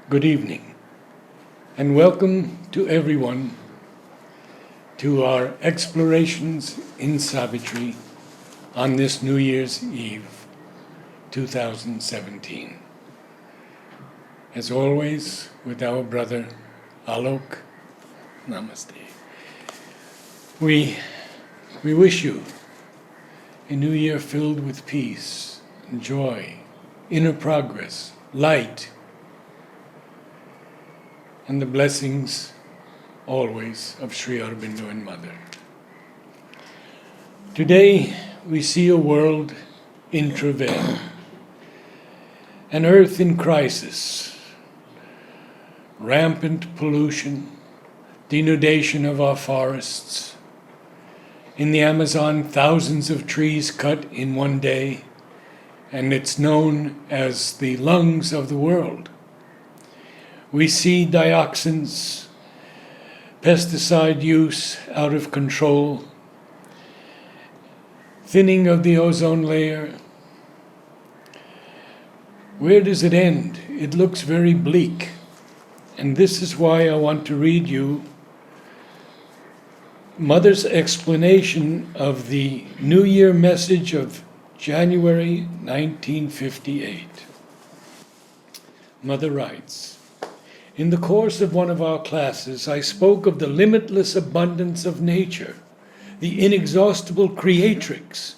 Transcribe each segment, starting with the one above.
Good evening, and welcome to everyone to our explorations in Savitri on this New Year's Eve, 2017. As always, with our brother Alok, Namaste. We wish you a new year filled with peace and joy, inner progress, light, and the blessings always of Sri Aurobindo and Mother. Today we see a world in travail, an earth in crisis, rampant pollution, denudation of our forests. In the Amazon, thousands of trees cut in one day, and it's known as the lungs of the world. We see dioxins, pesticide use out of control, thinning of the ozone layer. Where does it end? It looks very bleak. And this is why I want to read you Mother's explanation of the New Year message of January 1958. Mother writes, "In the course of one of our classes, I spoke of the limitless abundance of nature, the inexhaustible creatrix,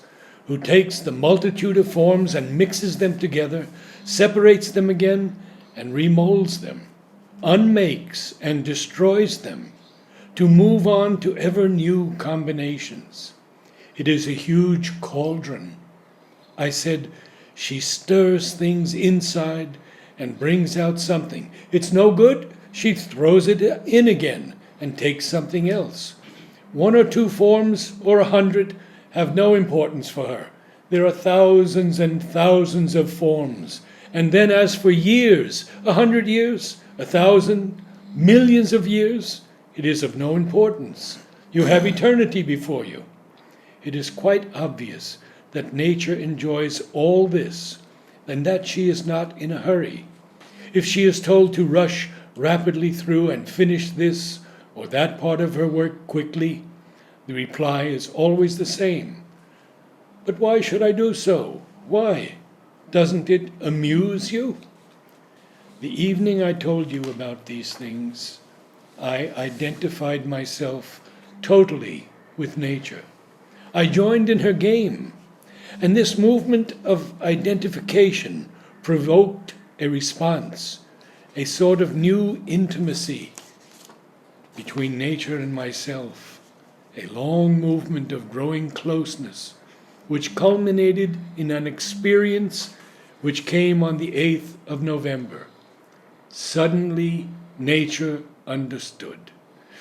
who takes the multitude of forms and mixes them together, separates them again, and remolds them, unmakes and destroys them, to move on to ever new combinations. It is a huge cauldron." I said, "She stirs things inside and brings out something. It's no good, she throws it in again and takes something else. One or two forms or 100 have no importance for her. There are thousands and thousands of forms. And then as for years, 100 years, 1,000, millions of years, it is of no importance. You have eternity before you. It is quite obvious that nature enjoys all this, and that she is not in a hurry. If she is told to rush rapidly through and finish this or that part of her work quickly, the reply is always the same. But why should I do so? Why? Doesn't it amuse you?" The evening I told you about these things, I identified myself totally with nature. I joined in her game, and this movement of identification provoked a response, a sort of new intimacy between nature and myself, a long movement of growing closeness, which culminated in an experience which came on the 8th of November. Suddenly, nature understood.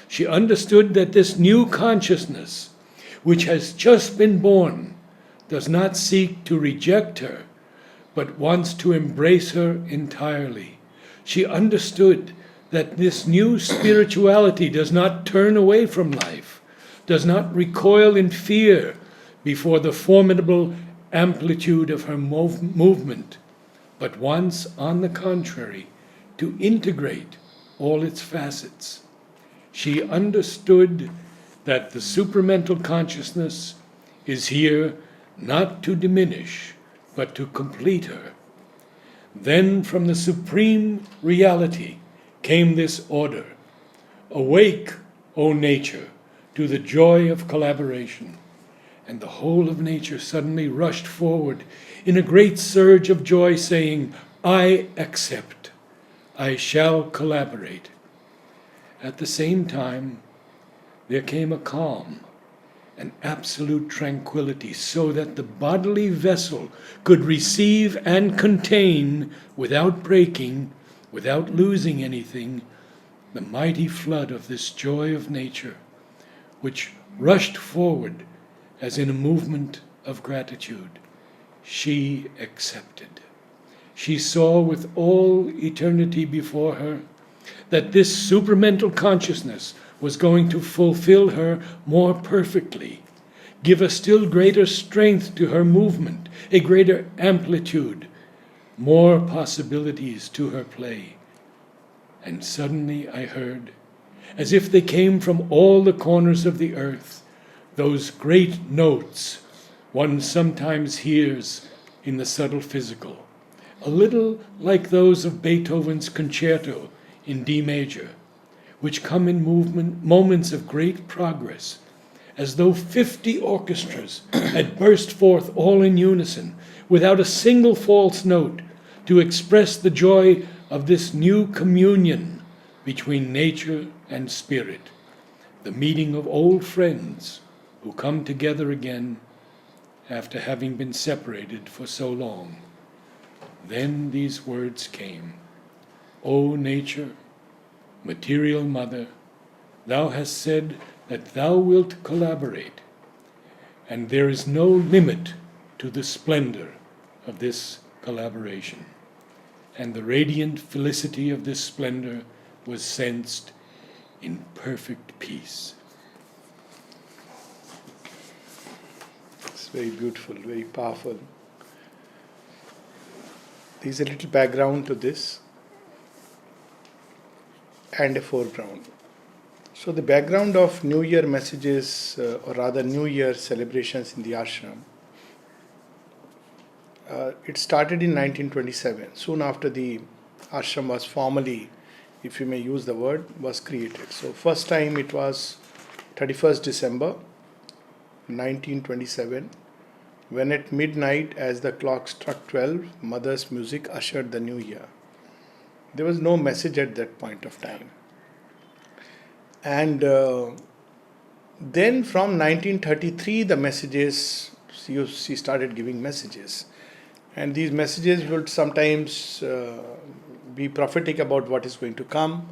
She understood that this new consciousness, which has just been born, does not seek to reject her, but wants to embrace her entirely. She understood that this new spirituality does not turn away from life, does not recoil in fear before the formidable amplitude of her movement, but wants, on the contrary, to integrate all its facets. She understood that the supramental consciousness is here not to diminish, but to complete her. Then from the supreme reality came this order: "Awake, O nature, to the joy of collaboration." And the whole of nature suddenly rushed forward in a great surge of joy, saying, "I accept. I shall collaborate." At the same time, there came a calm, an absolute tranquility, so that the bodily vessel could receive and contain, without breaking, without losing anything, the mighty flood of this joy of nature, which rushed forward as in a movement of gratitude. She accepted. She saw with all eternity before her that this supramental consciousness was going to fulfill her more perfectly, give a still greater strength to her movement, a greater amplitude, more possibilities to her play. And suddenly I heard, as if they came from all the corners of the earth, those great notes one sometimes hears in the subtle physical, a little like those of Beethoven's concerto in D major, which come in moments of great progress, as though 50 orchestras had burst forth all in unison, without a single false note, to express the joy of this new communion between nature and spirit, the meeting of old friends who come together again after having been separated for so long. Then these words came, O nature, material mother, thou hast said that thou wilt collaborate, and there is no limit to the splendor of this collaboration. And the radiant felicity of this splendor was sensed in perfect peace. It's very beautiful, very powerful. There's a little background to this and a foreground. So the background of New Year messages, or rather New Year celebrations in the ashram, it started in 1927, soon after the ashram was formally, if you may use the word, was created. So first time it was 31st December 1927, when at midnight, as the clock struck 12, mother's music ushered the new year. There was no message at that point of time. And then from 1933, the messages, she started giving messages. And these messages would sometimes be prophetic about what is going to come,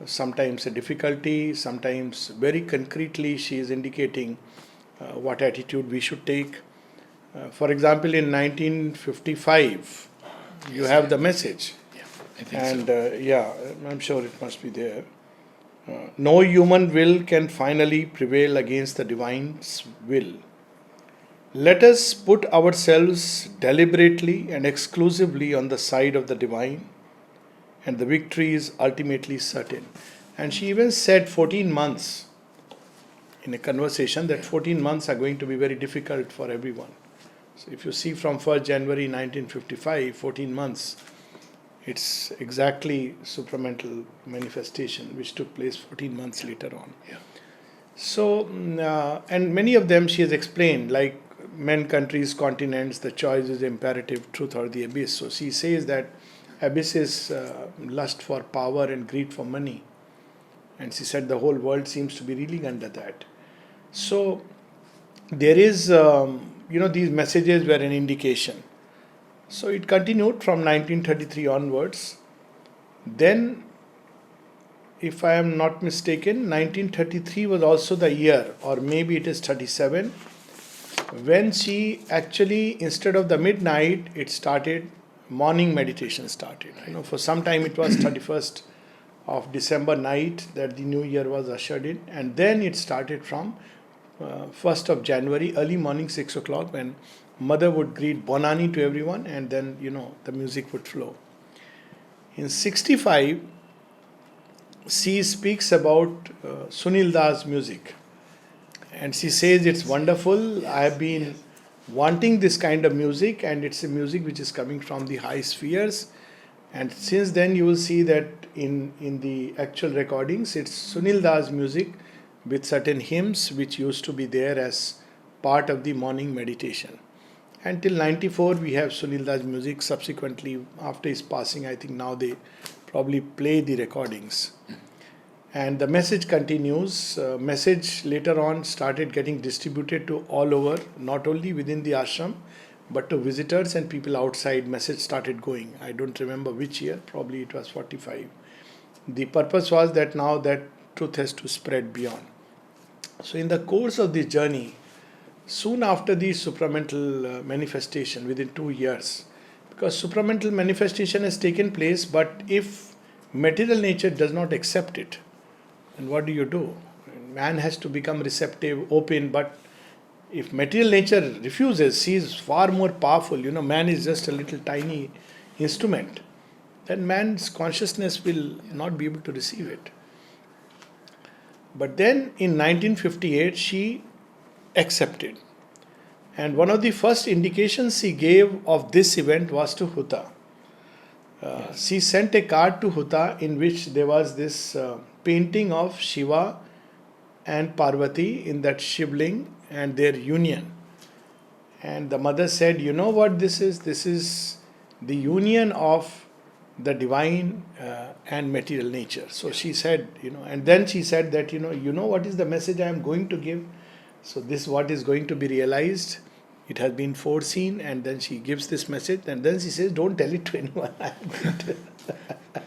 sometimes a difficulty, sometimes very concretely she is indicating what attitude we should take. For example, in 1955, you have the message. Yeah, I think And so. I'm sure it must be there. No human will can finally prevail against the divine's will. Let us put ourselves deliberately and exclusively on the side of the divine, and the victory is ultimately certain. And she even said 14 months in a conversation that 14 months are going to be very difficult for everyone. So if you see from 1st January 1955, 14 months, it's exactly Sacramental Manifestation, which took place 14 months later on. Yeah. So, and many of them she has explained, like men, countries, continents, the choice is imperative, truth or the abyss. So she says that abyss is lust for power and greed for money. And she said the whole world seems to be reeling under that. So there is, these messages were an indication. So it continued from 1933 onwards. Then, if I am not mistaken, 1933 was also the year, or maybe it is 37, when she actually, instead of the midnight, it started, morning meditation started. For some time it was 31st of December night that the new year was ushered in, and then it started from 1st of January, early morning 6 o'clock, when mother would greet Bonani to everyone, and then, the music would flow. In 65, she speaks about Sunil Das music. And she says it's wonderful. I have been wanting this kind of music, and it's a music which is coming from the high spheres. And since then you will see that in the actual recordings, it's Sunil Das music with certain hymns which used to be there as part of the morning meditation. Until 94 we have Sunil Das music. Subsequently, after his passing, I think now they probably play the recordings. And the message continues. Message later on started getting distributed to all over, not only within the ashram, but to visitors and people outside. Message started going. I don't remember which year, probably it was 45. The purpose was that now that truth has to spread beyond. So in the course of this journey, soon after the supramental manifestation, within 2 years, because supramental manifestation has taken place, but if material nature does not accept it, and what do? Man has to become receptive, open, but if material nature refuses, she is far more powerful. Man is just a little tiny instrument. then man's consciousness will not be able to receive it. But then in 1958, she accepted. And one of the first indications she gave of this event was to Huta. She sent a card to Huta in which there was this painting of Shiva and Parvati in that Shivling and their union. And the mother said, you know what this is? This is the union of the divine and material nature. So she said, and then she said that, you know what is the message I am going to give? So this what is going to be realized. It has been foreseen, and then she gives this message, and then she says, don't tell it to anyone. I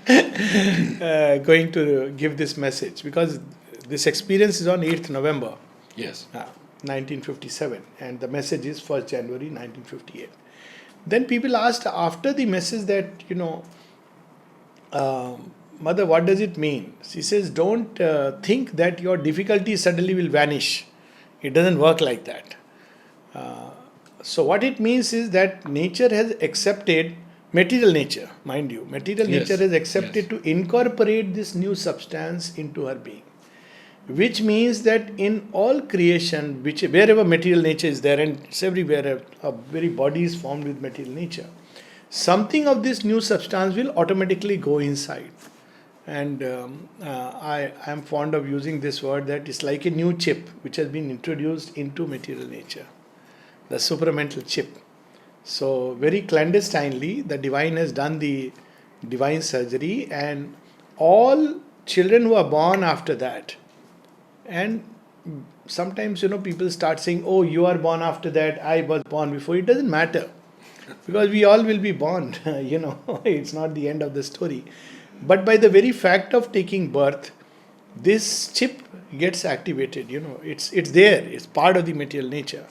am going to give this message, because this experience is on 8th November. Yes. 1957, and the message is 1st January 1958. Then people asked after the message that, Mother, what does it mean? She says, don't think that your difficulty suddenly will vanish. It doesn't work like that. So what it means is that nature has accepted, material nature, mind you, material nature has accepted to incorporate this new substance into her being. Which means that in all creation, wherever material nature is there, and it's everywhere, our very body is formed with material nature, something of this new substance will automatically go inside. And I am fond of using this word, that it's like a new chip which has been introduced into material nature, the supramental chip. So very clandestinely, the divine has done the divine surgery, and all children who are born after that, and sometimes, people start saying, oh, you are born after that, I was born before. It doesn't matter, because we all will be born, it's not the end of the story. But by the very fact of taking birth, this chip gets activated, it's there, it's part of the material nature.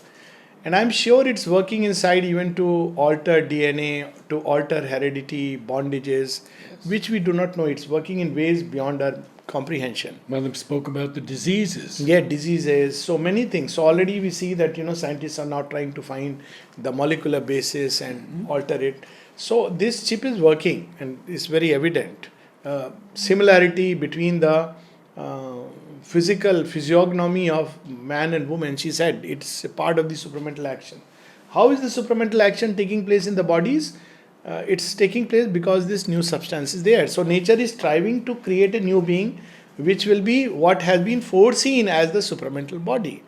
And I'm sure it's working inside even to alter DNA, to alter heredity, bondages, which we do not know. It's working in ways beyond our comprehension. Mother spoke about the diseases. Yeah, diseases, so many things. So already we see that, scientists are now trying to find the molecular basis and alter it. So this chip is working, and it's very evident. Similarity between the physical physiognomy of man and woman, she said, it's a part of the supramental action. How is the supramental action taking place in the bodies? It's taking place because this new substance is there. So nature is striving to create a new being, which will be what has been foreseen as the supramental body.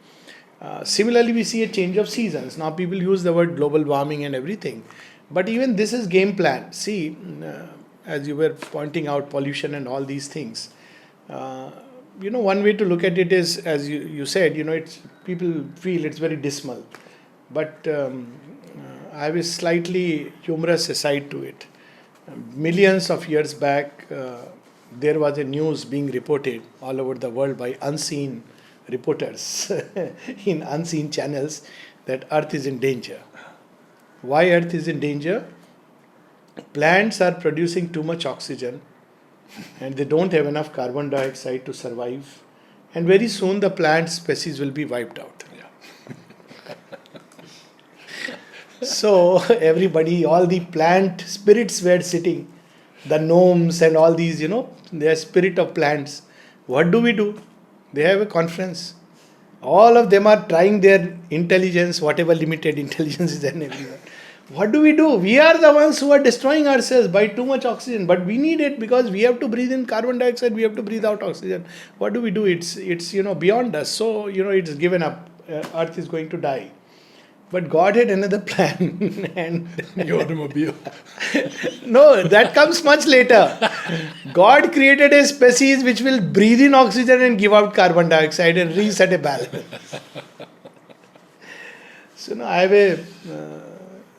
Similarly, we see a change of seasons. Now people use the word global warming and everything, but even this is game plan. See, as you were pointing out, pollution and all these things. One way to look at it is, as you said, it's, people feel it's very dismal. But I have a slightly humorous side to it. Millions of years back, there was a news being reported all over the world by unseen reporters in unseen channels that Earth is in danger. Why Earth is in danger? Plants are producing too much oxygen, and they don't have enough carbon dioxide to survive, and very soon the plant species will be wiped out. So everybody, all the plant spirits were sitting, the gnomes and all these, they are spirit of plants. What do? They have a conference. All of them are trying their intelligence, whatever limited intelligence is in everyone. What do? We are the ones who are destroying ourselves by too much oxygen, but we need it because we have to breathe in carbon dioxide, we have to breathe out oxygen. What do? It's beyond us. So, it's given up. Earth is going to die. But God had another plan. And The automobile. No, that comes much later. God created a species which will breathe in oxygen and give out carbon dioxide and reset a balance. So I have a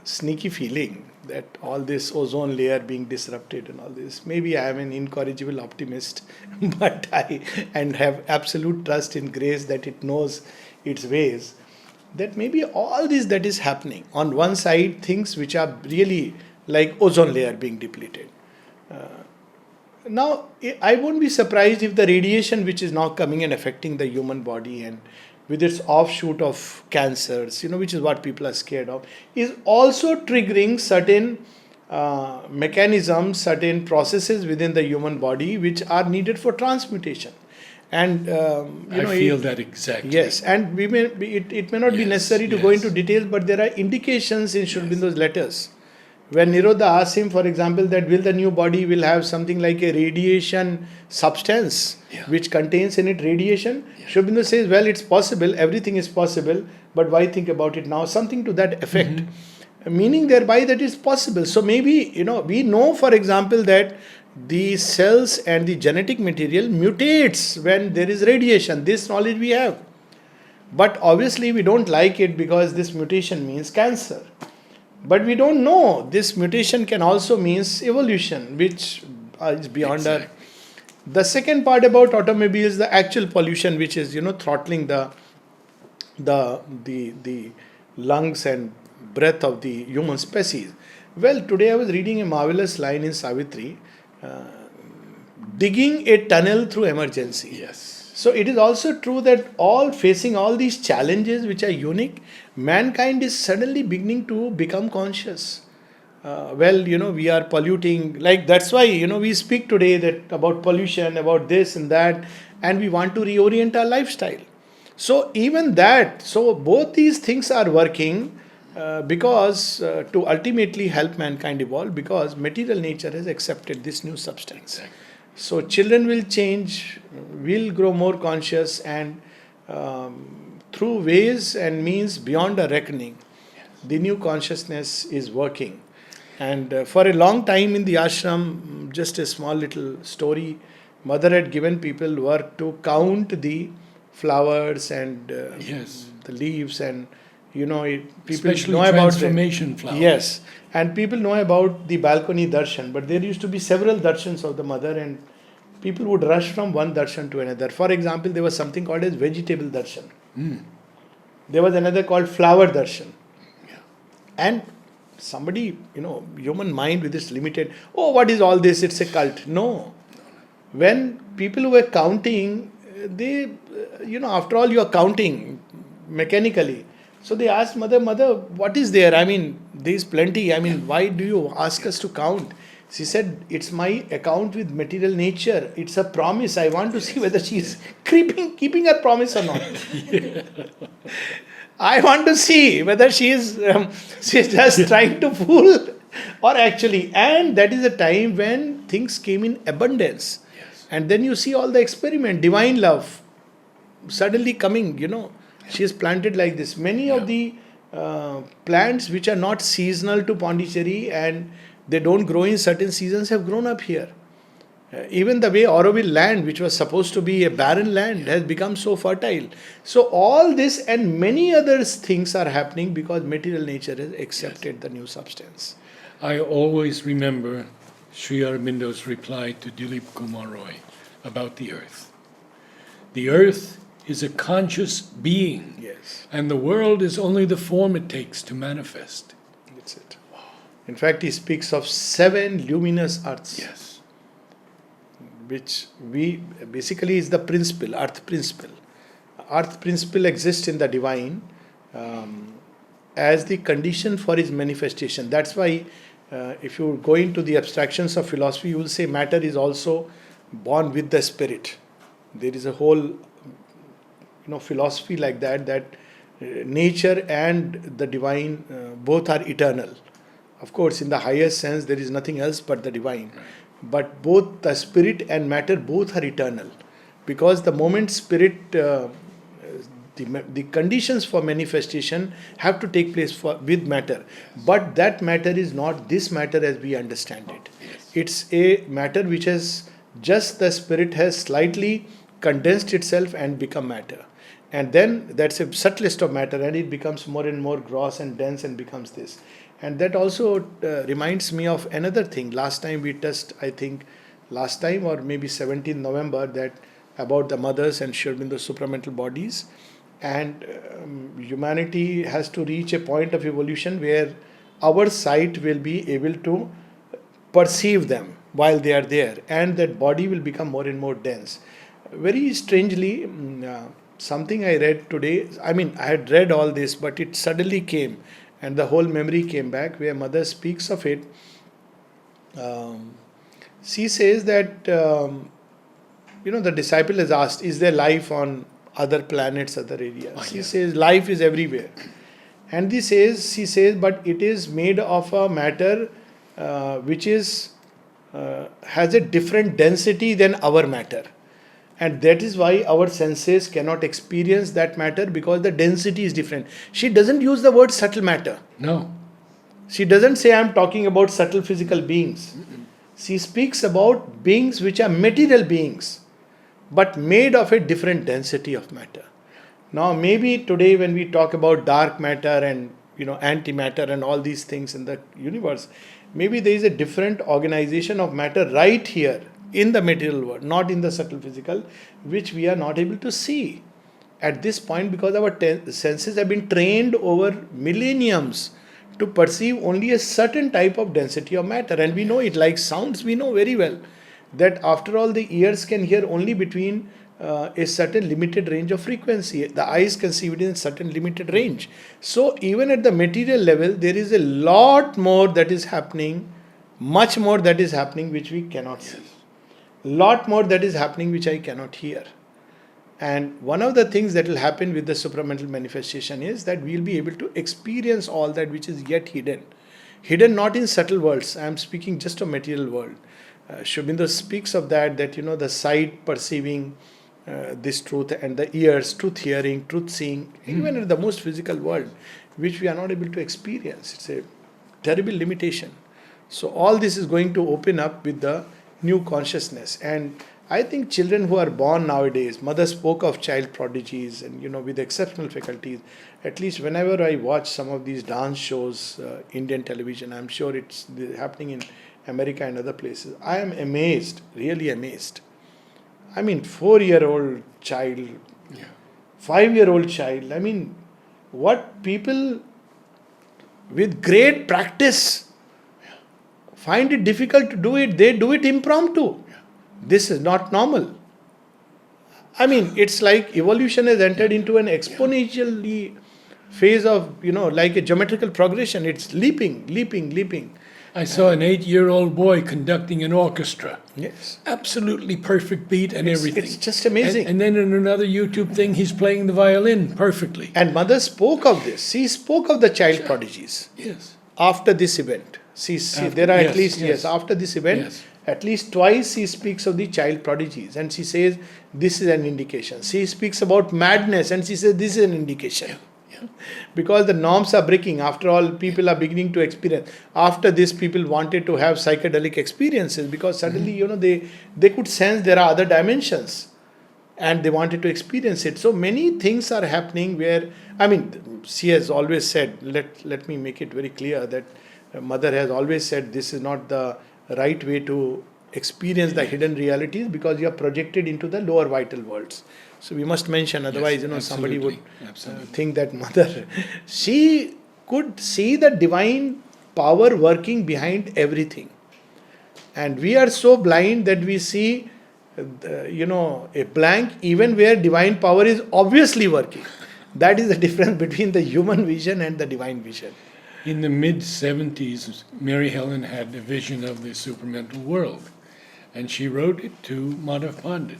sneaky feeling that all this ozone layer being disrupted and all this, maybe I am an incorrigible optimist, but I have absolute trust in grace that it knows its ways, that maybe all this that is happening, on one side things which are really like ozone layer being depleted. Now I won't be surprised if the radiation which is now coming and affecting the human body, and with its offshoot of cancers, which is what people are scared of, is also triggering certain mechanisms, certain processes within the human body which are needed for transmutation. And I feel that exactly. yes, and it may not be Yes, necessary to go yes. into details, but there are indications in Sri Aurobindo's letters. When Nirodha asks him, for example, that will the new body will have something like a radiation substance Yeah. which contains in it radiation, Sri Aurobindo says, well, it's possible, everything is possible, but why think about it now? Something to that effect. Meaning thereby that is possible. So maybe, we know, for example, that the cells and the genetic material mutates when there is radiation. This knowledge we have. But obviously we don't like it because this mutation means cancer. But we don't know this mutation can also means evolution, which is beyond our. Exactly. The second part about automobiles, the actual pollution, which is throttling the lungs and breath of the human species. Well, today I was reading a marvelous line in Savitri, digging a tunnel through emergency. Yes. So it is also true that all facing all these challenges which are unique, mankind is suddenly beginning to become conscious. We are polluting, like that's why we speak today that about pollution, about this and that, and we want to reorient our lifestyle. So even that, so both these things are working because to ultimately help mankind evolve, because material nature has accepted this new substance. Exactly. So children will change, will grow more conscious, and through ways and means beyond a reckoning, the new consciousness is working. And for a long time in the ashram, just a small little story, mother had given people work to count the flowers and Yes. the leaves, and people Especially know about transformation flowers. Yes, and people know about the balcony darshan, but there used to be several darshans of the mother, and people would rush from one darshan to another. For example, there was something called as vegetable darshan. There was another called flower darshan. And somebody, human mind with its limited, oh, what is all this? It's a cult. No. When people were counting, they, after all, you are counting mechanically. So they asked mother, what is there? I mean, there is plenty. I mean, why do you ask us to count? She said, it's my account with material nature. It's a promise. I want to see whether she is keeping her promise or not. I want to see whether she is just trying to fool or actually. And that is a time when things came in abundance. Yes. And then you see all the experiment, divine love, suddenly coming, she is planted like this. Many of the plants which are not seasonal to Pondicherry and they don't grow in certain seasons have grown up here. Even the way Aurobindo land, which was supposed to be a barren land, has become so fertile. So all this and many other things are happening because material nature has accepted the new substance. I always remember Sri Aurobindo's reply to Dilip Kumar Roy about the earth. The earth is a conscious being, Yes, and the world is only the form it takes to manifest. that's it. In fact, he speaks of 7 luminous earths. Yes. Which we basically is the principle, earth principle. Earth principle exists in the divine as the condition for his manifestation. That's why if you go into the abstractions of philosophy, you will say matter is also born with the spirit. There is a whole philosophy like that nature and the divine both are eternal. Of course, in the highest sense, there is nothing else but the divine. Right. But both the spirit and matter both are eternal, because the moment spirit, the conditions for manifestation have to take place with matter. But that matter is not this matter as we understand it. It's a matter which has just the spirit has slightly condensed itself and become matter. And then that's a subtlest of matter, and it becomes more and more gross and dense and becomes this. And that also reminds me of another thing. Last time we touched, I think, last time or maybe 17th November, that about the mothers and Sri Aurobindo's supramental bodies. And humanity has to reach a point of evolution where our sight will be able to perceive them while they are there, and that body will become more and more dense. Very strangely, something I read today, I mean, I had read all this, but it suddenly came. And the whole memory came back where mother speaks of it, Um, she says that, the disciple has asked, is there life on other planets, other areas? Oh, She yeah. says, life is everywhere. And she says, but it is made of a matter which is has a different density than our matter. And that is why our senses cannot experience that matter, because the density is different. She doesn't use the word subtle matter. No. She doesn't say I'm talking about subtle physical beings. She speaks about beings which are material beings, but made of a different density of matter. Now, maybe today when we talk about dark matter and antimatter and all these things in the universe, maybe there is a different organization of matter right here in the material world, not in the subtle physical, which we are not able to see at this point, because our senses have been trained over millenniums to perceive only a certain type of density of matter. And we know it, like sounds, we know very well that after all, the ears can hear only between a certain limited range of frequency. The eyes can see within a certain limited range. So even at the material level, there is a lot more that is happening, much more that is happening which we cannot see. Lot more that is happening which I cannot hear. And one of the things that will happen with the supramental manifestation is that we will be able to experience all that which is yet hidden. Hidden not in subtle worlds. I am speaking just of material world. Aurobindo speaks of that the sight perceiving this truth, and the ears, truth hearing, truth seeing, even in the most physical world, which we are not able to experience. It's a terrible limitation. So all this is going to open up with the new consciousness. And I think children who are born nowadays, mother spoke of child prodigies and with exceptional faculties. At least whenever I watch some of these dance shows, Indian television, I'm sure it's happening in America and other places. I am amazed, really amazed. I mean, 4-year-old child, 5-year-old child. I mean, what people with great practice find it difficult to do it, they do it impromptu. This is not normal. I mean, it's like evolution has entered into an exponentially phase of, like a geometrical progression. It's leaping, leaping, leaping. I saw an 8-year-old boy conducting an orchestra. Yes. Absolutely perfect beat and everything. It's just amazing. And then in another YouTube thing, he's playing the violin perfectly. And mother spoke of this. She spoke of the child prodigies. Yes. After this event. There are at least, after this event, Yes. at least twice she speaks of the child prodigies. And she says, this is an indication. She speaks about madness and she says, this is an indication. Because the norms are breaking. After all, people are beginning to experience. After this, people wanted to have psychedelic experiences because suddenly, they could sense there are other dimensions and they wanted to experience it. So many things are happening where, she has always said, let me make it very clear that mother has always said this is not the right way to experience the hidden realities, because you are projected into the lower vital worlds. So we must mention, otherwise, somebody would think that mother, she could see the divine power working behind everything. And we are so blind that we see, a blank even where divine power is obviously working. That is the difference between the human vision and the divine vision. In the mid-70s, Mary Helen had a vision of the supramental world. And she wrote it to Madhav Pandit.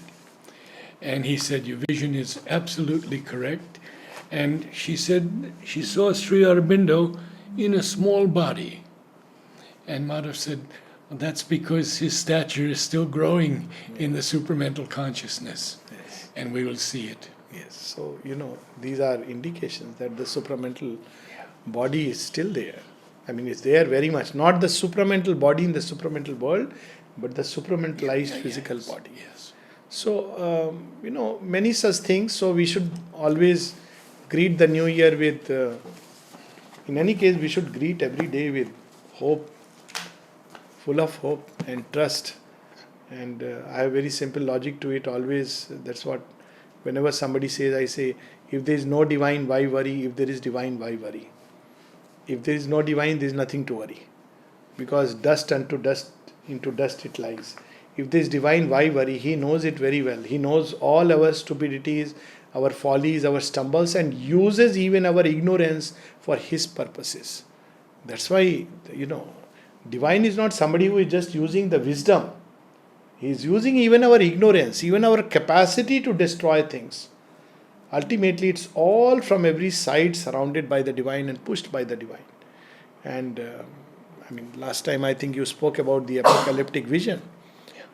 And he said, your vision is absolutely correct. And she said she saw Sri Aurobindo in a small body. And Madhav said, well, that's because his stature is still growing in the supramental consciousness. Yes. And we will see it. Yes. So, these are indications that the supramental body is still there. It's there very much. Not the supramental body in the supramental world, but the supramentalized physical body. Yes. So, many such things. So we should always greet the new year with, in any case, we should greet every day with hope, full of hope and trust. And I have very simple logic to it always. That's what, whenever somebody says, I say, if there is no divine, why worry? If there is divine, why worry? If there is no divine, there is nothing to worry. Because dust unto dust, into dust it lies. If there is divine, why worry? He knows it very well. He knows all our stupidities, our follies, our stumbles, and uses even our ignorance for his purposes. That's why, Divine is not somebody who is just using the wisdom. He is using even our ignorance, even our capacity to destroy things. Ultimately, it's all from every side surrounded by the divine and pushed by the divine. And last time I think you spoke about the apocalyptic vision,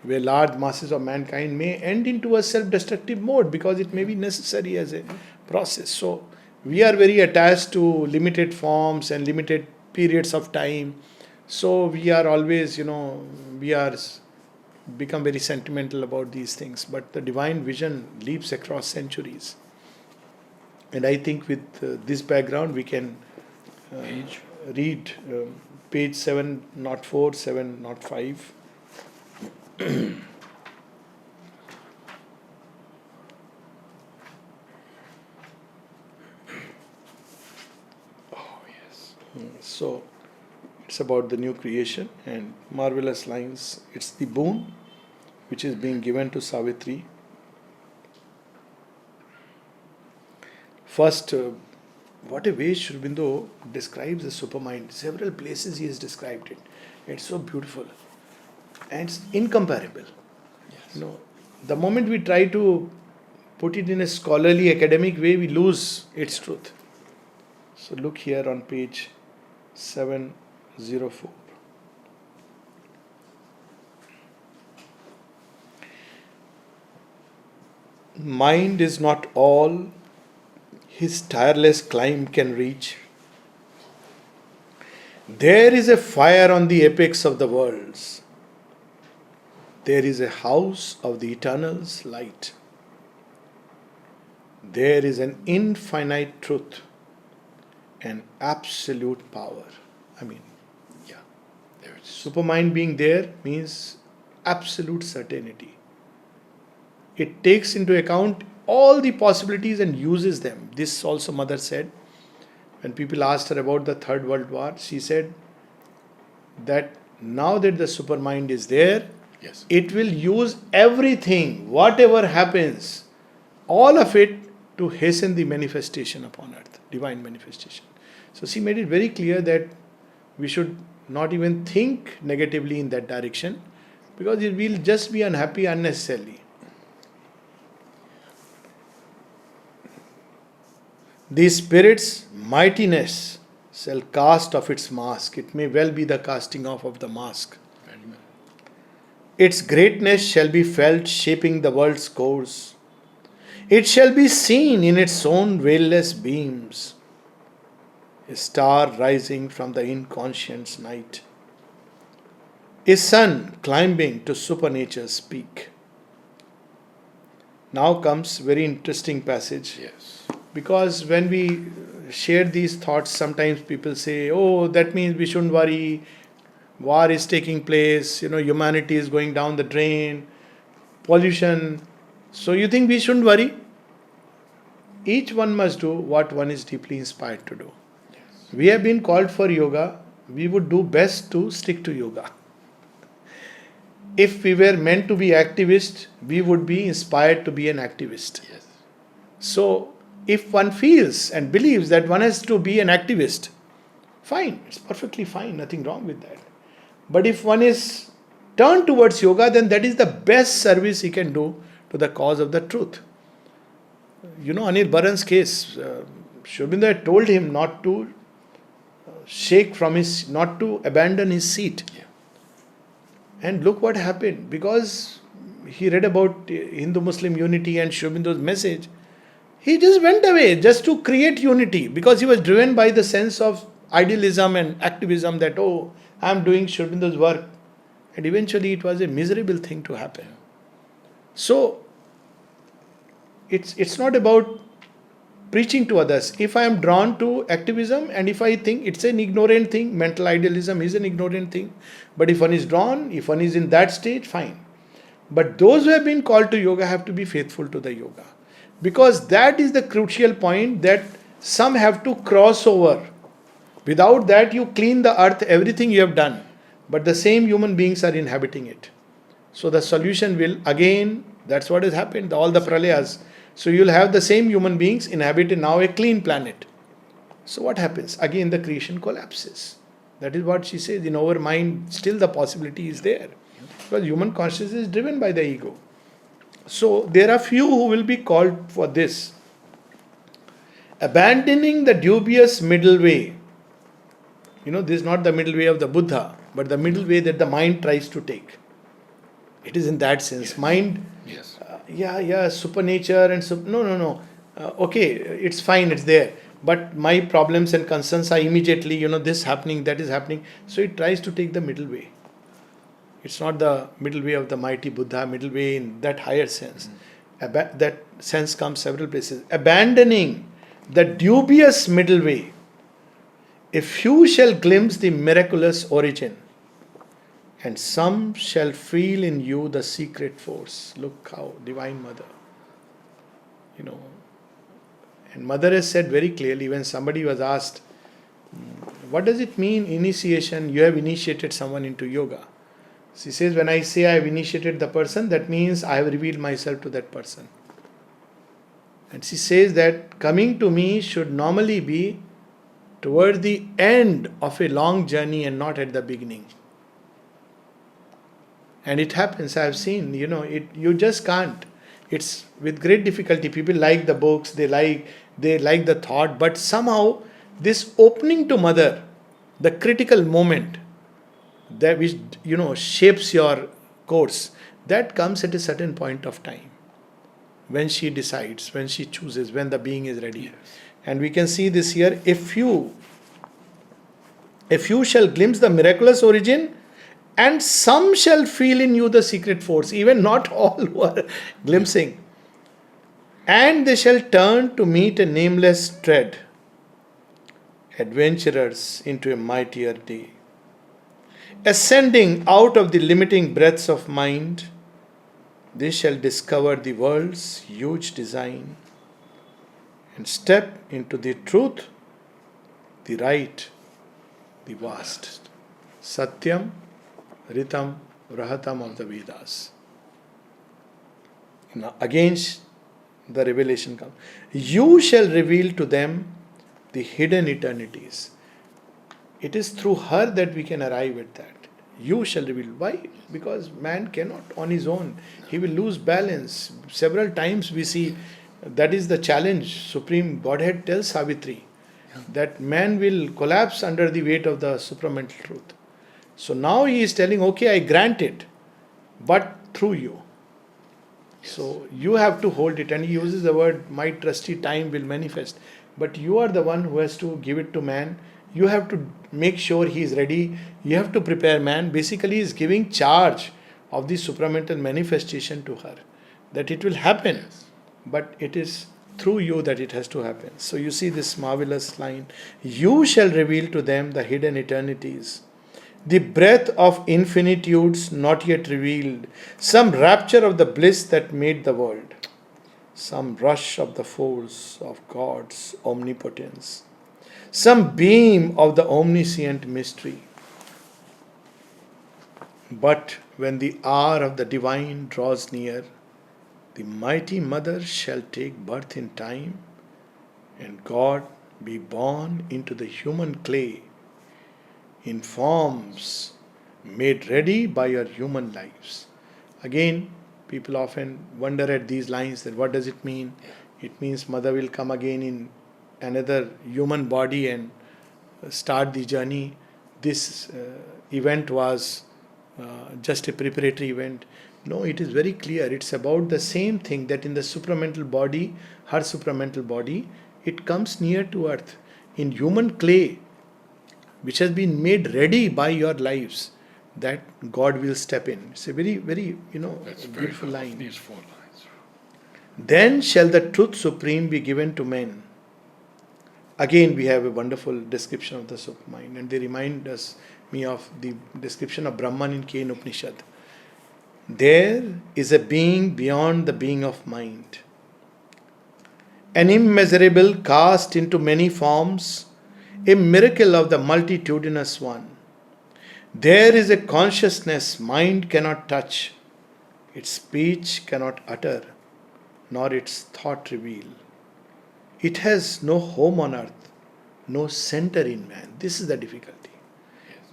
where large masses of mankind may end into a self-destructive mode because it may be necessary as a process. So we are very attached to limited forms and limited periods of time. So we are always, we are become very sentimental about these things. But the divine vision leaps across centuries. And I think with this background, we can read page 704, 705. Oh, yes. So it's about the new creation and marvelous lines. It's the boon which is being given to Savitri. First, what a way Aurobindo describes the supermind. Several places he has described it. It's so beautiful and it's incomparable. Yes. The moment we try to put it in a scholarly academic way, we lose its truth. So look here on page 704. Mind is not all his tireless climb can reach. There is a fire on the apex of the worlds. There is a house of the eternal's light. There is an infinite truth and absolute power. Yeah. There it is. Supermind being there means absolute certainty. It takes into account all the possibilities and uses them. This also Mother said. When people asked her about the Third World War, she said that now that the supermind is there, Yes. it will use everything, whatever happens, all of it to hasten the manifestation upon earth, divine manifestation. So she made it very clear that we should not even think negatively in that direction because it will just be unhappy unnecessarily. The Spirit's mightiness shall cast off its mask. It may well be the casting off of the mask. Amen. Its greatness shall be felt shaping the world's course. It shall be seen in its own veilless beams, a star rising from the inconscious night, a sun climbing to supernature's peak. Now comes very interesting passage. Yes. Because when we share these thoughts, sometimes people say, oh, that means we shouldn't worry. War is taking place, humanity is going down the drain, pollution. So you think we shouldn't worry? Each one must do what one is deeply inspired to do. Yes. We have been called for yoga. We would do best to stick to yoga. If we were meant to be activists, we would be inspired to be an activist. Yes. So, if one feels and believes that one has to be an activist, fine, it's perfectly fine, nothing wrong with that. But if one is turned towards yoga, then that is the best service he can do to the cause of the truth. Anil Baran's case, Aurobindo had told him not to not to abandon his seat. Yeah. And look what happened, because he read about Hindu-Muslim unity and Aurobindo's message. He just went away just to create unity because he was driven by the sense of idealism and activism that, oh, I am doing Aurobindo's work. And eventually it was a miserable thing to happen. So, it's not about preaching to others. If I am drawn to activism and if I think it's an ignorant thing, mental idealism is an ignorant thing. But if one is drawn, if one is in that state, fine. But those who have been called to yoga have to be faithful to the yoga. Because that is the crucial point that some have to cross over. Without that, you clean the earth, everything you have done. But the same human beings are inhabiting it. So the solution will, again, that's what has happened, all the pralayas. So you'll have the same human beings inhabit now a clean planet. So what happens? Again, the creation collapses. That is what she says. In our mind, still the possibility is there. Because human consciousness is driven by the ego. So there are few who will be called for this. Abandoning the dubious middle way. This is not the middle way of the Buddha, but the middle way that the mind tries to take. It is in that sense. Yes. Mind, Yes. supernature and no. Okay, it's fine, it's there. But my problems and concerns are immediately, this happening, that is happening. So it tries to take the middle way. It's not the middle way of the mighty Buddha, middle way in that higher sense. That sense comes several places. Abandoning the dubious middle way. A few shall glimpse the miraculous origin, and some shall feel in you the secret force. Look how Divine Mother, And Mother has said very clearly when somebody was asked, what does it mean, initiation? You have initiated someone into yoga. She says, when I say I have initiated the person, that means I have revealed myself to that person. And she says that coming to me should normally be toward the end of a long journey and not at the beginning. And it happens, I have seen, you just can't. It's with great difficulty. People like the books, they like the thought, but somehow this opening to Mother, the critical moment that which shapes your course, that comes at a certain point of time. When she decides, when she chooses, when the being is ready. Yes. And we can see this here. If you shall glimpse the miraculous origin, and some shall feel in you the secret force, even not all who are glimpsing. And they shall turn to meet a nameless tread, adventurers into a mightier day. Ascending out of the limiting breaths of mind, they shall discover the world's huge design and step into the truth, the right, the vast. Satyam, Ritam, Rahatam of the Vedas. Now, against the revelation comes. You shall reveal to them the hidden eternities. It is through her that we can arrive at that. You shall reveal. Why? Because man cannot on his own. He will lose balance. Several times we see that is the challenge. Supreme Godhead tells Savitri that man will collapse under the weight of the supramental truth. So now he is telling, okay, I grant it, but through you. So you have to hold it. And he uses the word, my trusty time will manifest. But you are the one who has to give it to man. You have to make sure he is ready. You have to prepare man. Basically, he is giving charge of the supramental manifestation to her. That it will happen. But it is through you that it has to happen. So you see this marvelous line. You shall reveal to them the hidden eternities. The breath of infinitudes not yet revealed. Some rapture of the bliss that made the world. Some rush of the force of God's omnipotence. Some beam of the omniscient mystery. But when the hour of the divine draws near, the mighty Mother shall take birth in time, and God be born into the human clay, in forms made ready by your human lives. Again, people often wonder at these lines that what does it mean? It means Mother will come again in another human body and start the journey. This event was just a preparatory event. No, it is very clear. It's about the same thing that in the supramental body, her supramental body, it comes near to earth. In human clay, which has been made ready by your lives, that God will step in. It's a very, very, beautiful line. These 4 lines. Then shall the truth supreme be given to men. Again, we have a wonderful description of the Supermind, and they remind me of the description of Brahman in Kena Upanishad. There is a being beyond the being of mind, an immeasurable cast into many forms, a miracle of the multitudinous one. There is a consciousness mind cannot touch, its speech cannot utter, nor its thought reveal. It has no home on earth, no center in man. This is the difficulty.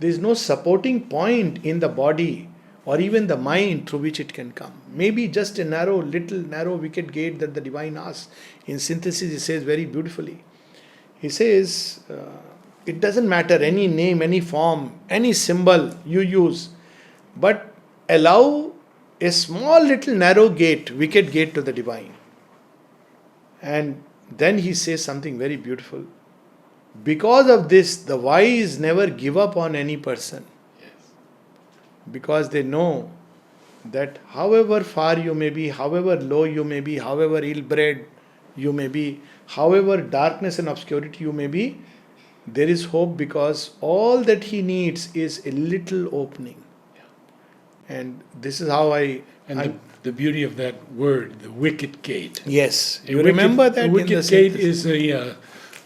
There is no supporting point in the body or even the mind through which it can come. Maybe just a little narrow wicket gate that the divine asks. In synthesis, he says very beautifully. He says, it doesn't matter any name, any form, any symbol you use, but allow a small little narrow gate, wicket gate to the divine. And then he says something very beautiful. Because of this, the wise never give up on any person. Because they know that however far you may be, however low you may be, however ill-bred you may be, however darkness and obscurity you may be, there is hope, because all that he needs is a little opening. And this is how the beauty of that word, the wicket gate. Yes, A you wicket- remember that a in the wicket gate synthesis. is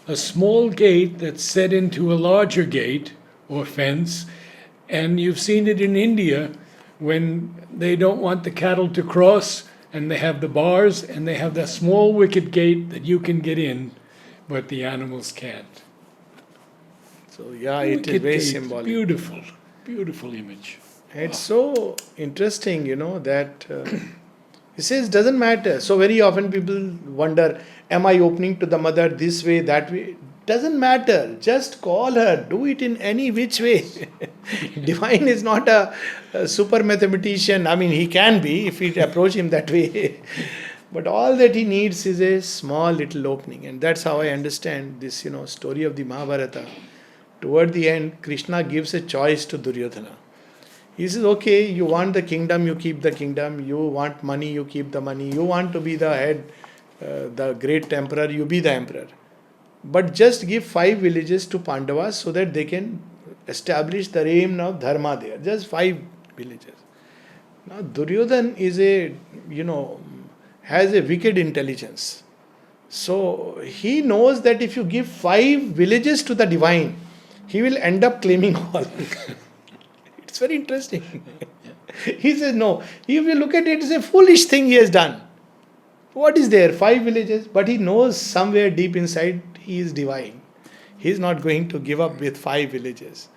a small gate that's set into a larger gate or fence, and you've seen it in India when they don't want the cattle to cross, and they have the bars, and they have that small wicket gate that you can get in, but the animals can't. So yeah, it is Wicket very gate, symbolic. beautiful, beautiful image. It's so interesting, that he says doesn't matter. So very often people wonder, am I opening to the mother this way, that way? Doesn't matter. Just call her. Do it in any which way. Divine is not a super mathematician. I mean, he can be if we approach him that way. But all that he needs is a small little opening. And that's how I understand this, story of the Mahabharata. Toward the end, Krishna gives a choice to Duryodhana. He says, okay, you want the kingdom, you keep the kingdom. You want money, you keep the money. You want to be the head, the great emperor, you be the emperor. But just give 5 villages to Pandavas so that they can establish the reign of Dharma there. Just 5 villages. Now, Duryodhan has a wicked intelligence. So, he knows that if you give 5 villages to the divine, he will end up claiming all. It's very interesting. He says, no, if you look at it, it's a foolish thing he has done. What is there? 5 villages. But he knows somewhere deep inside he is divine. He is not going to give up with 5 villages.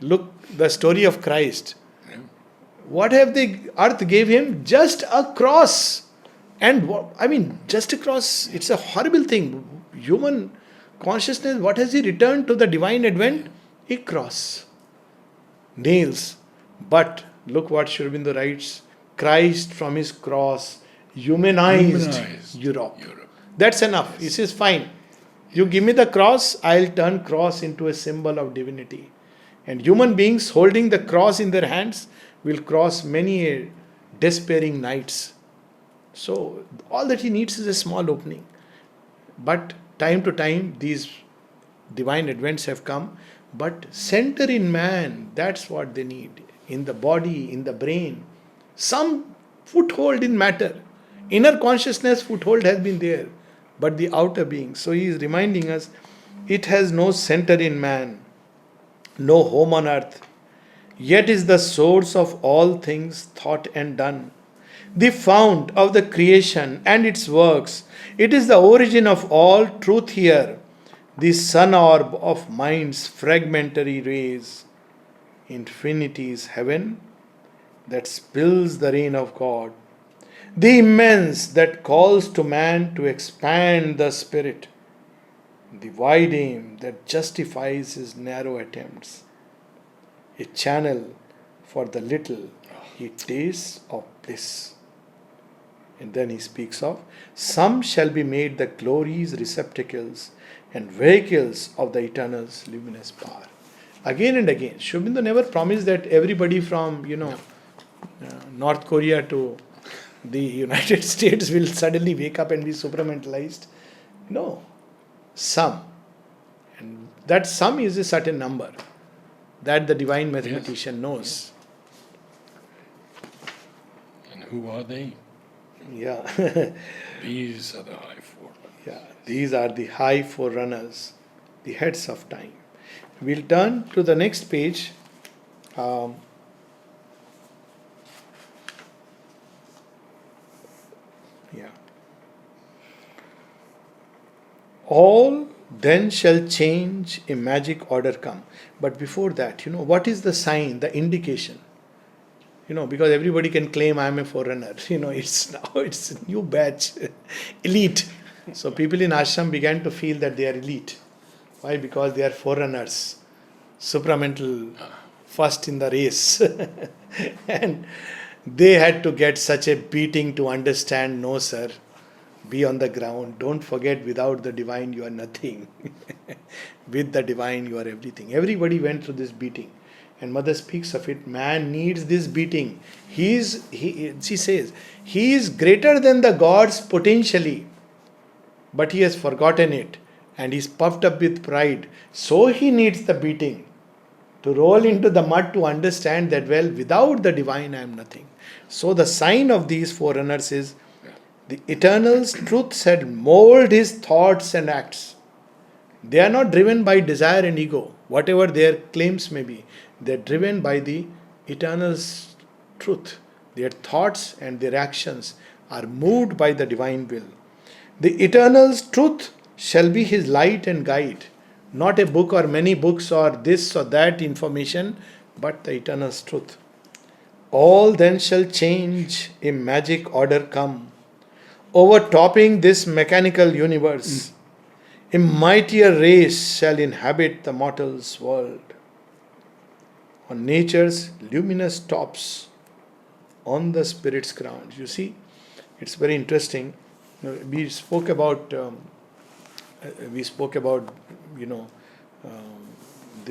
Look, the story of Christ. What have the earth gave him? Just a cross. And just a cross. It's a horrible thing. Human consciousness, what has he returned to the divine advent? A cross. Nails. But look what Aurobindo writes. Christ from his cross humanized Europe. That's enough. He says, fine. You give me the cross, I'll turn cross into a symbol of divinity. And human beings holding the cross in their hands will cross many despairing nights. So, all that he needs is a small opening. But time to time, these divine advents have come. But center in man, that's what they need. In the body, in the brain. Some foothold in matter. Inner consciousness foothold has been there. But the outer being. So he is reminding us, it has no center in man, no home on earth, yet is the source of all things thought and done, the fount of the creation and its works. It is the origin of all truth here, the sun orb of mind's fragmentary rays. Infinity is heaven that spills the rain of God, the immense that calls to man to expand the spirit, the wide aim that justifies his narrow attempts, a channel for the little he tastes of bliss. And then he speaks of, some shall be made the glory's receptacles and vehicles of the eternal's luminous power. Again and again, Aurobindo never promised that everybody from, North Korea to the United States will suddenly wake up and be supramentalized. No. Some. And that some is a certain number that the divine mathematician knows. And who are they? Yeah. These are the high four. Yeah. These are the high forerunners, the heads of time. We'll turn to the next page. All Then shall change a magic order come. But before that, what is the sign, the indication? Because everybody can claim I am a forerunner. It's a new batch, elite. So people in ashram began to feel that they are elite. Why? Because they are forerunners, supramental, first in the race. And they had to get such a beating to understand, no, sir, be on the ground. Don't forget, without the divine, you are nothing. With the divine, you are everything. Everybody went through this beating. And Mother speaks of it. Man needs this beating. She says, he is greater than the gods potentially, but he has forgotten it and is puffed up with pride. So he needs the beating to roll into the mud to understand that, well, without the divine, I am nothing. So the sign of these forerunners is the eternal's truth had molded his thoughts and acts. They are not driven by desire and ego, whatever their claims may be. They are driven by the eternal's truth. Their thoughts and their actions are moved by the divine will. The eternal's truth shall be his light and guide. Not a book or many books or this or that information, but the eternal's truth. All then shall change, a magic order come, overtopping this mechanical universe. A mightier race shall inhabit the mortal's world. On nature's luminous tops, on the spirit's ground. You see, it's very interesting. We spoke about the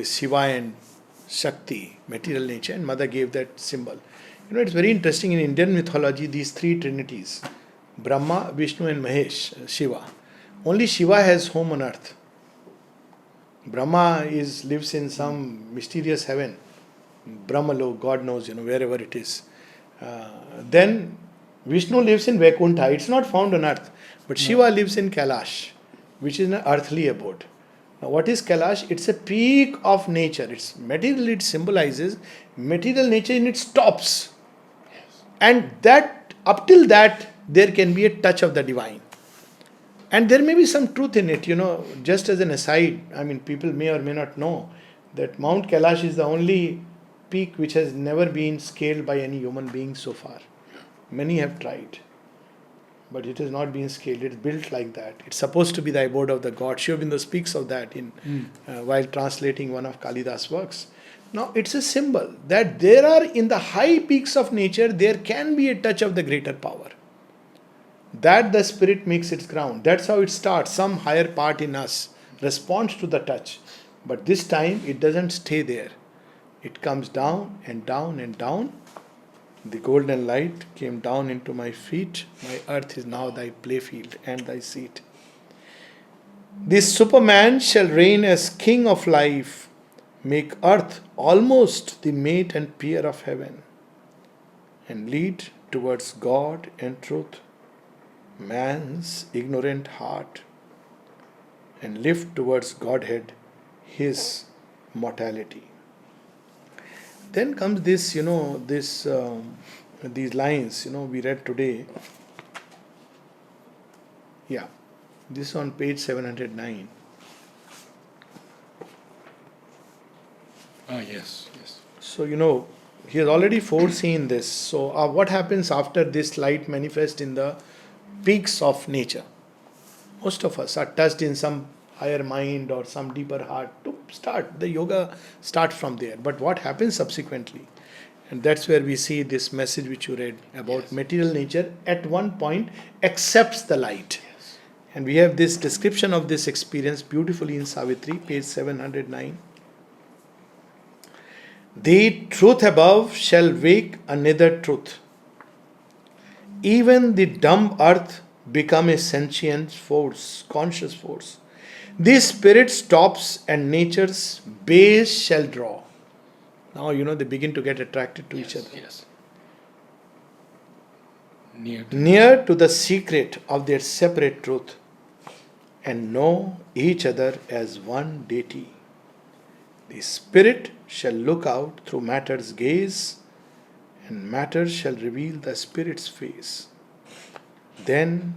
Shiva and Shakti, material nature, and Mother gave that symbol. It's very interesting in Indian mythology, these three trinities, Brahma, Vishnu and Mahesh, Shiva. Only Shiva has home on earth. Brahma lives in some mysterious heaven, Brahmalok, God knows, wherever it is. Then Vishnu lives in Vaikuntha, it's not found on earth. But Shiva lives in Kailash, which is an earthly abode. Now, what is Kailash? It's a peak of nature. It's material, it symbolizes material nature in its tops. And that, up till that, there can be a touch of the divine. And there may be some truth in it, just as an aside. People may or may not know that Mount Kailash is the only peak which has never been scaled by any human being so far. Many have tried, but it has not been scaled. It's built like that. It's supposed to be the abode of the god. Aurobindo speaks of that while translating one of Kalidas' works. Now, it's a symbol that there are, in the high peaks of nature, there can be a touch of the greater power. That the spirit makes its ground. That's how it starts. Some higher part in us responds to the touch. But this time, it doesn't stay there. It comes down and down and down. The golden light came down into my feet. My earth is now thy playfield and thy seat. This Superman shall reign as king of life, make earth almost the mate and peer of heaven, and lead towards God and truth man's ignorant heart, and lift towards Godhead his mortality. Then comes this, these lines, we read today. Yeah, this is on page 709. Yes. So, he has already foreseen this. So, what happens after this light manifests in the peaks of nature? Most of us are touched in some higher mind or some deeper heart to start. The yoga starts from there. But what happens subsequently? And that's where we see this message which you read about material nature at one point accepts the light. Yes. And we have this description of this experience beautifully in Savitri, page 709. The truth above shall wake another truth. Even the dumb earth become a sentient force, conscious force. The spirit stops and nature's base shall draw. Now, they begin to get attracted to each other. Yes. Near to the secret of their separate truth, and know each other as one deity. The spirit shall look out through matter's gaze, and matter shall reveal the spirit's face. Then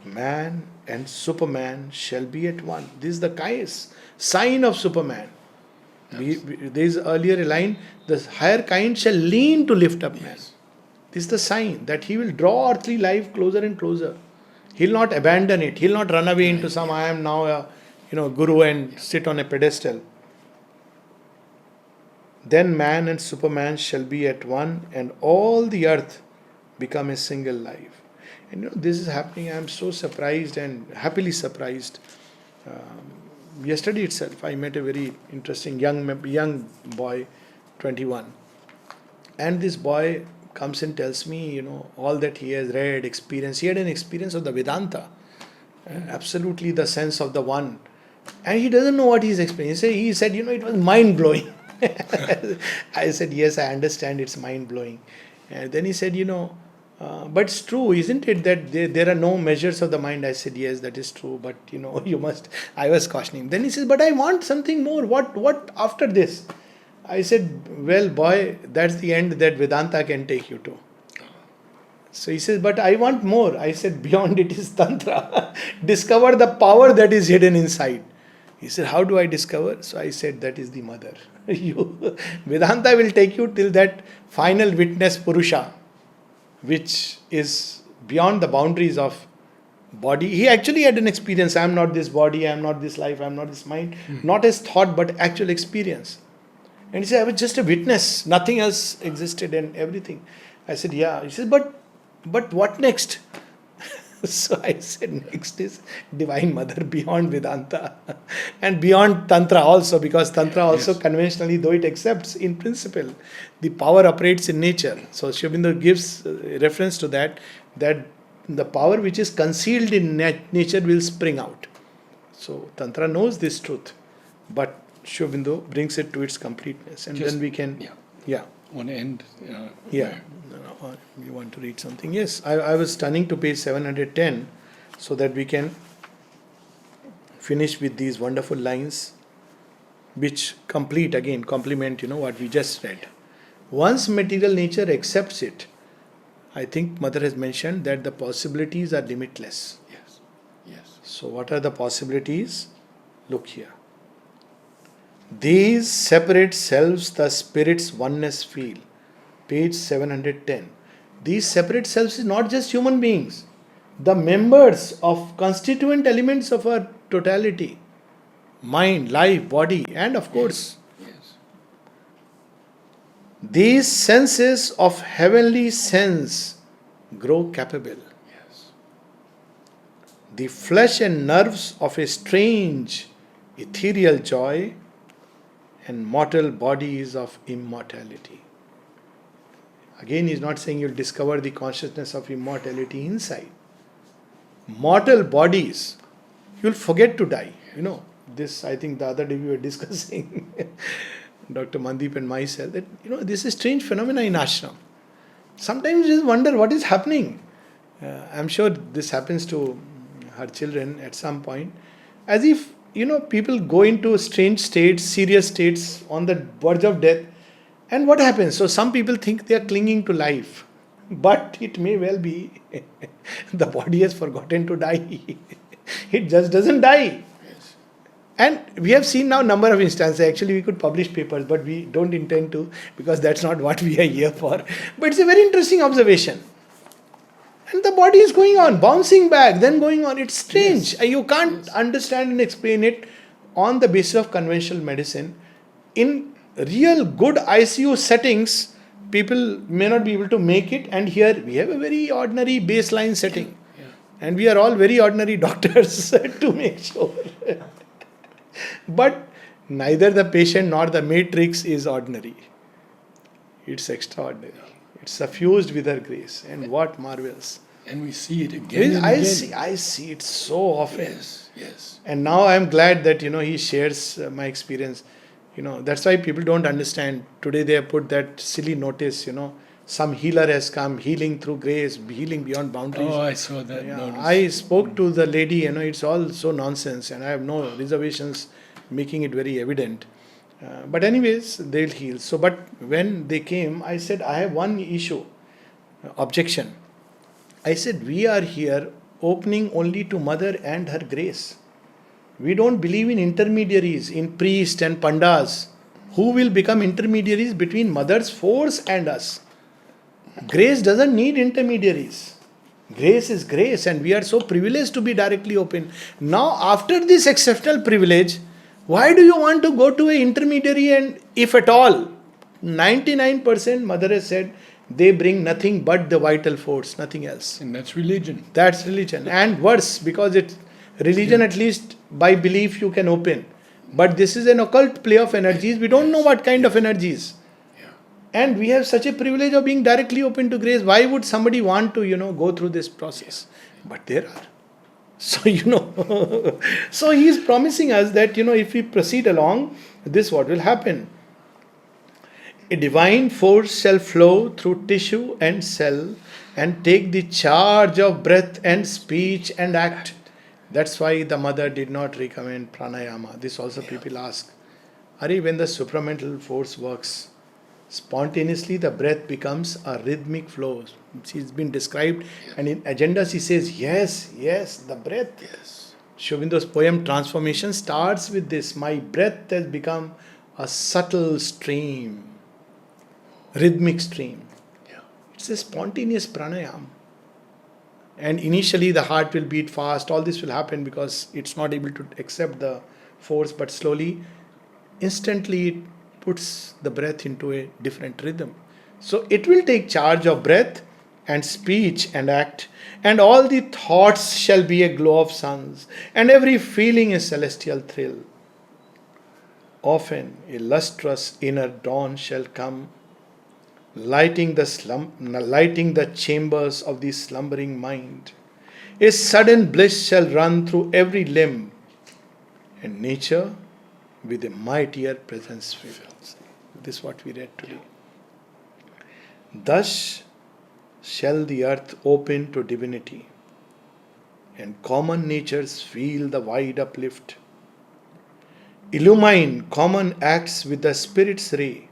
man and Superman shall be at one. This is the sign of Superman. There is earlier a line, the higher kind shall lean to lift up man. Yes. This is the sign that he will draw earthly life closer and closer. He'll not abandon it. He'll not run away into some, I am now a guru and sit on a pedestal. Then man and Superman shall be at one, and all the earth become a single life. And this is happening. I am so surprised and happily surprised. Yesterday itself, I met a very interesting young boy, 21, and this boy comes and tells me, all that he has read, experienced. He had an experience of the Vedanta, absolutely the sense of the one, and he doesn't know what he's experiencing. He said, it was mind blowing. I said, yes, I understand it's mind blowing. And then he said, but it's true, isn't it, that there are no measures of the mind? I said, yes, that is true, but you must. I was cautioning. Then he says, but I want something more. What after this? I said, well, boy, that's the end that Vedanta can take you to. So he says, but I want more. I said, beyond it is Tantra. Discover the power that is hidden inside. He said, how do I discover? So I said, that is the mother. Vedanta will take you till that final witness Purusha, which is beyond the boundaries of body. He actually had an experience. I am not this body, I am not this life, I am not this mind. Not as thought, but actual experience. And he said, I was just a witness. Nothing else existed and everything. I said, yeah. He said, but what next? So I said, next is Divine Mother beyond Vedanta and beyond Tantra also, because Tantra also conventionally, though it accepts in principle, the power operates in nature. So Aurobindo gives reference to that the power which is concealed in nature will spring out. So Tantra knows this truth, but Aurobindo brings it to its completeness. And then we can... Want to end? You want to read something? Yes, I was turning to page 710 so that we can finish with these wonderful lines which complement what we just read. Once material nature accepts it, I think Mother has mentioned that the possibilities are limitless. Yes. So what are the possibilities? Look here. These separate selves the spirit's oneness feel. Page 710. These separate selves is not just human beings, the members of constituent elements of our totality. Mind, life, body, and of course, these senses of heavenly sense grow capable. The flesh and nerves of a strange ethereal joy and mortal bodies of immortality. Again, he's not saying you'll discover the consciousness of immortality inside. Mortal bodies, you'll forget to die. This, I think the other day we were discussing, Dr. Mandeep and myself, that, this is a strange phenomena in ashram. Sometimes you just wonder what is happening. I'm sure this happens to her children at some point. As if, people go into strange states, serious states on the verge of death. And what happens? So some people think they are clinging to life. But it may well be the body has forgotten to die. It just doesn't die. And we have seen now a number of instances. Actually, we could publish papers, but we don't intend to, because that's not what we are here for. But it's a very interesting observation. And the body is going on, bouncing back, then going on. It's strange. You can't understand and explain it on the basis of conventional medicine. In real good ICU settings, people may not be able to make it, and here we have a very ordinary baseline setting. And we are all very ordinary doctors to make sure. But neither the patient nor the matrix is ordinary. It's extraordinary. It's suffused with her grace. And what marvels. And we see it again and again. I see it so often. Yes. And now I am glad that, he shares my experience. That's why people don't understand. Today they have put that silly notice, some healer has come, healing through grace, healing beyond boundaries. Oh, I saw that notice. I spoke to the lady, it's all so nonsense, and I have no reservations making it very evident. But anyways, they'll heal. So, but when they came, I said, I have one issue, objection. I said, we are here opening only to Mother and her grace. We don't believe in intermediaries, in priests and pandas, who will become intermediaries between Mother's force and us. Grace doesn't need intermediaries. Grace is grace, and we are so privileged to be directly open. Now, after this exceptional privilege, why do you want to go to an intermediary? And if at all, 99% Mother has said they bring nothing but the vital force, nothing else. And that's religion. That's religion. And worse, because it's religion, at least by belief you can open. But this is an occult play of energies. We don't know what kind of energies. And we have such a privilege of being directly open to grace. Why would somebody want to, go through this process? But there are. So, so he is promising us that, if we proceed along, this what will happen. A divine force shall flow through tissue and cell and take the charge of breath and speech and act. That's why the Mother did not recommend pranayama. This also people ask. Are when the supramental force works, spontaneously the breath becomes a rhythmic flow. She's been described, and in agenda she says, yes, the breath. Yes. Sri Aurobindo's poem Transformation starts with this. My breath has become a subtle stream, rhythmic stream. Yeah. It's a spontaneous pranayam. And initially the heart will beat fast. All this will happen because it's not able to accept the force, but slowly, instantly it puts the breath into a different rhythm. So it will take charge of breath and speech and act, and all the thoughts shall be a glow of suns, and every feeling a celestial thrill. Often a lustrous inner dawn shall come, lighting the chambers of the slumbering mind. A sudden bliss shall run through every limb, and nature with a mightier presence fills. This is what we read today. Thus shall the earth open to divinity, and common natures feel the wide uplift. Illumine common acts with the Spirit's ray,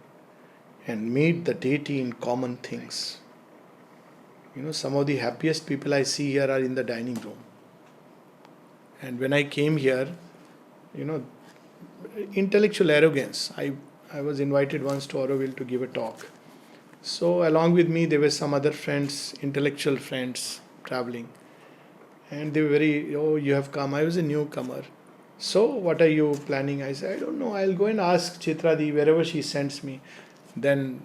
and meet the deity in common things. Some of the happiest people I see here are in the dining room. And when I came here, intellectual arrogance. I was invited once to Aurobindo to give a talk. So along with me there were some other friends, intellectual friends traveling. And they were very, oh, you have come. I was a newcomer. So what are you planning? I said, I don't know. I'll go and ask Chitradi wherever she sends me. Then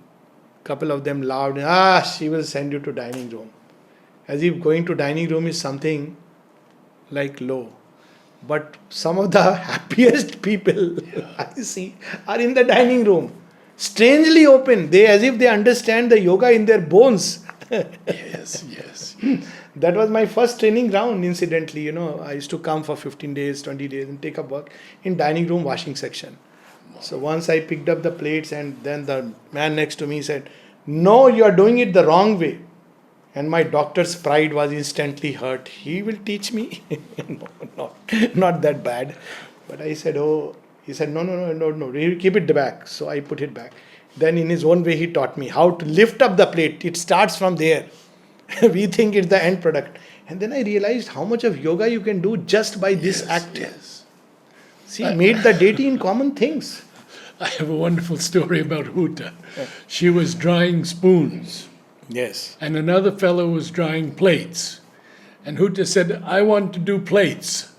a couple of them laughed. She will send you to dining room. As if going to dining room is something like low. But some of the happiest people I see are in the dining room. Strangely open. As if they understand the yoga in their bones. Yes. That was my first training ground, incidentally. I used to come for 15 days, 20 days and take up work in dining room washing section. So once I picked up the plates, and then the man next to me said, no, you are doing it the wrong way. And my doctor's pride was instantly hurt. He will teach me. No, not that bad. But I said, oh, he said, no, you keep it back. So I put it back. Then in his own way, he taught me how to lift up the plate. It starts from there. We think it's the end product. And then I realized how much of yoga you can do just by this act. Yes. See, meet the deity in common things. I have a wonderful story about Huta. She was drying spoons. Yes. And another fellow was drying plates. And Huta said, I want to do plates.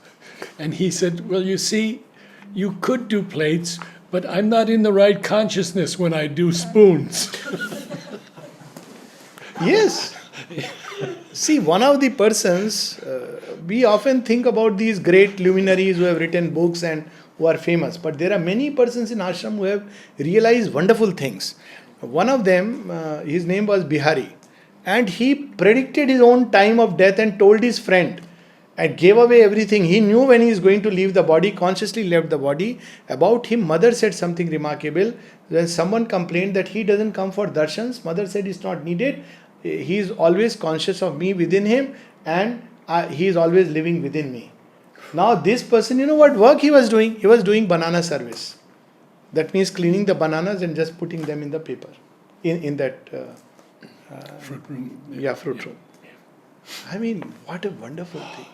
And he said, well, you see, you could do plates, but I'm not in the right consciousness when I do spoons. Yes. See, one of the persons, we often think about these great luminaries who have written books and who are famous. But there are many persons in ashram who have realized wonderful things. One of them, his name was Bihari, and he predicted his own time of death and told his friend and gave away everything. He knew when he is going to leave the body, consciously left the body. About him, Mother said something remarkable. When someone complained that he doesn't come for darshans, Mother said it's not needed. He is always conscious of me within him, and he is always living within me. Now this person, you know what work he was doing? He was doing banana service. That means cleaning the bananas and just putting them in the paper, in that Fruit room. fruit room. I mean, what a wonderful thing.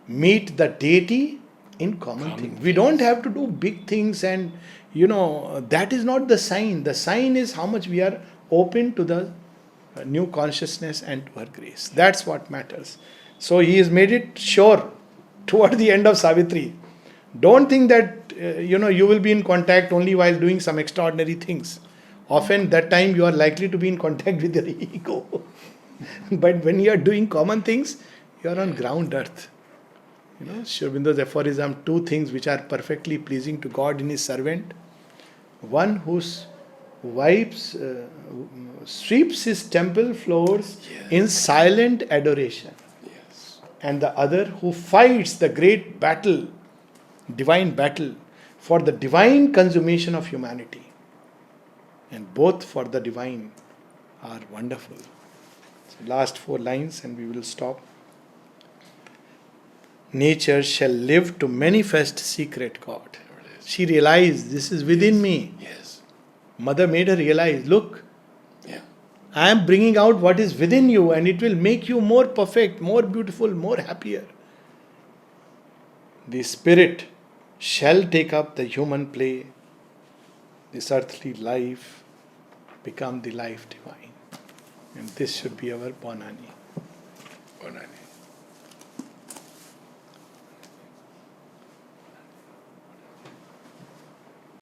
Meet the deity in common Common things. We don't have to do big things, and that is not the sign. The sign is how much we are open to the new consciousness and to her grace. That's what matters. So he has made it sure toward the end of Savitri. Don't think that you will be in contact only while doing some extraordinary things. Often that time you are likely to be in contact with your ego. But when you are doing common things, you are on ground earth. Sri Aurobindo's aphorism, two things which are perfectly pleasing to God in his servant. One who sweeps his temple floors in silent adoration. Yes. And the other who fights the great battle, divine battle, for the divine consummation of humanity. And both for the divine are wonderful. So last 4 lines and we will stop. Nature shall live to manifest secret God. There it is. She realized this is within me. Yes. Mother made her realize, look, Yeah. I am bringing out what is within you, and it will make you more perfect, more beautiful, more happier. The spirit shall take up the human play, this earthly life become the life divine. And this should be our Bonani.